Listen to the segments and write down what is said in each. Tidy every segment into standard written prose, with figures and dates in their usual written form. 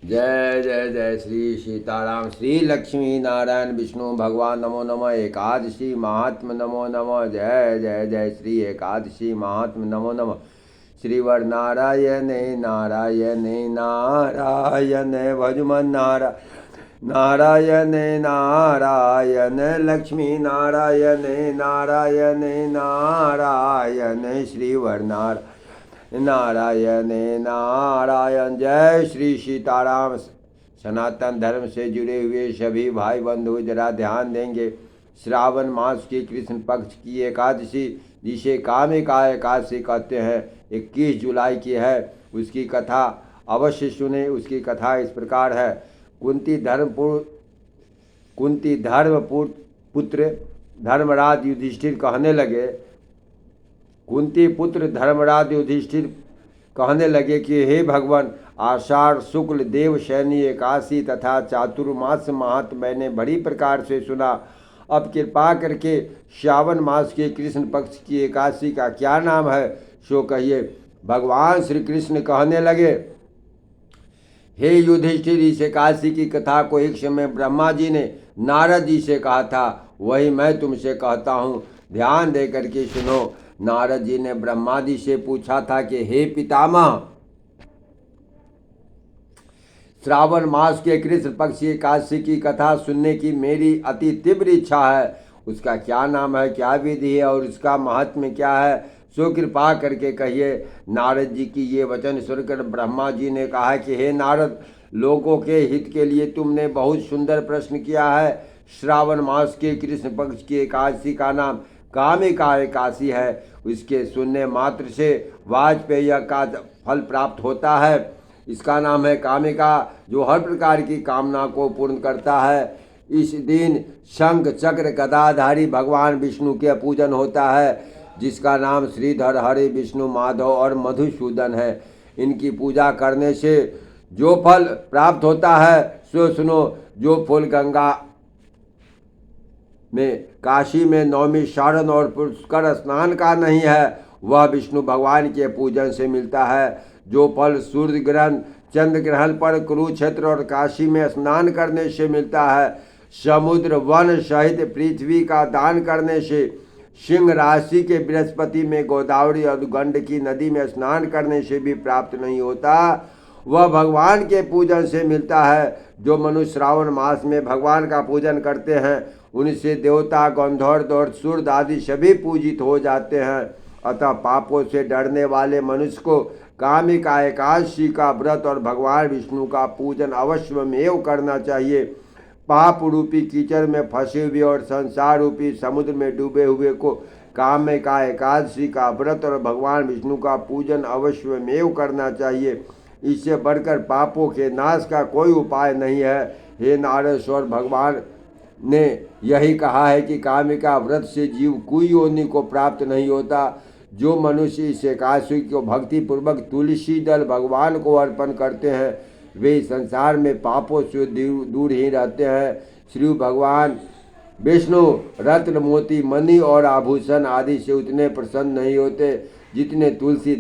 जय जय जय श्री सीताराम। श्री लक्ष्मी नारायण विष्णु भगवान नमो नमः। एकादशी महात्म नमो नमः। जय जय जय श्री एकादशी महात्म नमो नमः। श्रीवर नारायणे नारायणे नारायण भजमन नारायणे नारायण लक्ष्मी नारायणे नारायणे नारायण श्रीवर नारायण नारायणे नारायण। जय श्री सीताराम। सनातन धर्म से जुड़े हुए सभी भाई बंधु जरा ध्यान देंगे। श्रावण मास की कृष्ण पक्ष की एकादशी, जिसे कामिका एकादशी कहते हैं, 21 जुलाई की है। उसकी कथा अवश्य सुने। उसकी कथा इस प्रकार है। कुंती पुत्र धर्मराज युधिष्ठिर कहने लगे कि हे भगवान, आषाढ़ शुक्ल देवशयनी एकादशी तथा चातुर्मास महत्व मैंने बड़ी प्रकार से सुना। अब कृपा करके श्रावण मास के कृष्ण पक्ष की एकादशी का क्या नाम है सो कहिए। भगवान श्री कृष्ण कहने लगे, हे युधिष्ठिर, इस एकादशी की कथा को एक समय ब्रह्मा जी ने नारद जी से कहा था, वही मैं तुमसे कहता हूँ। ध्यान दे करके सुनो। नारद जी ने ब्रह्मा जी से पूछा था कि हे पितामह, श्रावण मास के कृष्ण पक्ष की एकादशी की कथा सुनने की मेरी अति तीव्र इच्छा है। उसका क्या नाम है, क्या विधि है और उसका महात्म्य क्या है, सो कृपा करके कहिए। नारद जी की ये वचन सुनकर ब्रह्मा जी ने कहा कि हे नारद, लोगों के हित के लिए तुमने बहुत सुंदर प्रश्न किया है। श्रावण मास के कृष्ण पक्ष की एकादशी का नाम कामिका एकादशी है। उसके सुनने मात्र से वाजपेय का फल प्राप्त होता है। इसका नाम है कामिका, जो हर प्रकार की कामना को पूर्ण करता है। इस दिन शंख चक्र गदाधारी भगवान विष्णु के पूजन होता है, जिसका नाम श्रीधर हरि विष्णु माधव और मधुसूदन है। इनकी पूजा करने से जो फल प्राप्त होता है सो सुनो। जो फूल गंगा में, काशी में नौमी शरण और पुष्कर स्नान का नहीं है, वह विष्णु भगवान के पूजन से मिलता है। जो फल सूर्य ग्रहण, चंद्र ग्रहण पर कुरुक्षेत्र और काशी में स्नान करने से मिलता है, समुद्र वन सहित पृथ्वी का दान करने से, सिंह राशि के बृहस्पति में गोदावरी और गंडकी नदी में स्नान करने से भी प्राप्त नहीं होता, वह भगवान के पूजन से मिलता है। जो मनुष्य श्रावण मास में भगवान का पूजन करते हैं, उनसे देवता, गंधर्व और सूर्य आदि सभी पूजित हो जाते हैं। अतः पापों से डरने वाले मनुष्य को कामिका एकादशी का व्रत और भगवान विष्णु का पूजन अवश्यमेव करना चाहिए। पाप रूपी कीचड़ में फंसे हुए और संसार रूपी समुद्र में डूबे हुए को कामिका एकादशी का व्रत और भगवान विष्णु का पूजन अवश्यमेव करना चाहिए। इससे बढ़कर पापों के नाश का कोई उपाय नहीं है। हे नारेश्वर, भगवान ने यही कहा है कि कामिका व्रत से जीव कोई योनि को प्राप्त नहीं होता। जो मनुष्य इस एकादशी को भक्ति पूर्वक तुलसी दल भगवान को अर्पण करते हैं, वे संसार में पापों से दूर ही रहते हैं। श्री भगवान विष्णु रत्न मोती मणि और आभूषण आदि से उतने प्रसन्न नहीं होते जितने तुलसी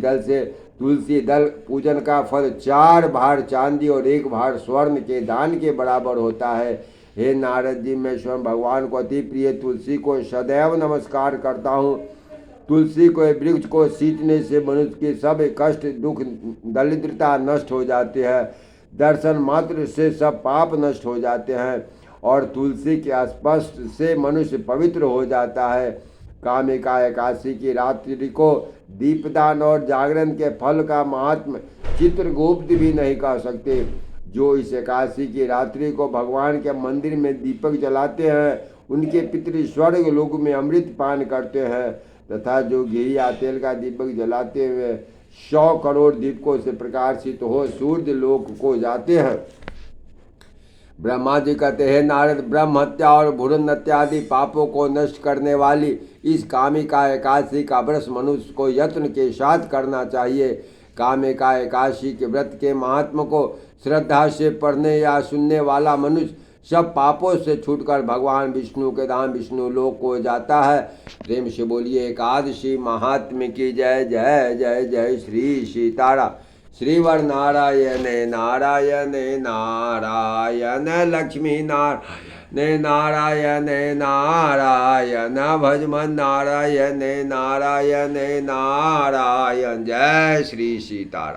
दल पूजन का फल 4 भार चांदी और 1 भार स्वर्ण के दान के बराबर होता है। हे नारद जी, मैं स्वयं भगवान को अति प्रिय तुलसी को सदैव नमस्कार करता हूँ। तुलसी को वृक्ष को सींचने से मनुष्य के सब कष्ट, दुख, दरिद्रता नष्ट हो जाते हैं। दर्शन मात्र से सब पाप नष्ट हो जाते हैं और तुलसी के स्पर्श से मनुष्य पवित्र हो जाता है। कामिका एकादशी की रात्रि को दीपदान और जागरण के फल का महात्म चित्रगुप्त भी नहीं कह सकते। जो इस एकादशी की रात्रि को भगवान के मंदिर में दीपक जलाते हैं, उनके पितृ स्वर्ग लोक में अमृत पान करते हैं, तथा जो घी या तेल का दीपक जलाते हुए 100 करोड़ दीपकों से प्रकाशित हो सूर्य लोक को जाते हैं। ब्रह्मा जी कहते हैं, नारद, ब्रह्म हत्या और भ्रूण हत्या आदि पापों को नष्ट करने वाली इस कामिका एकादशी का व्रत मनुष्य को यत्न के साथ करना चाहिए। कामिका एकादशी के व्रत के महात्म को श्रद्धा से पढ़ने या सुनने वाला मनुष्य सब पापों से छूटकर भगवान विष्णु के धाम विष्णु लोक को जाता है। प्रेम से बोलिए एकादशी महात्म्य की जय। जय जय जय श्री सीताराम। श्रीवर नारायण नारायण नारायण लक्ष्मी नारायण नारायण नारायण भजमन नारायण नारायण नारायण। जय श्री सीताराम।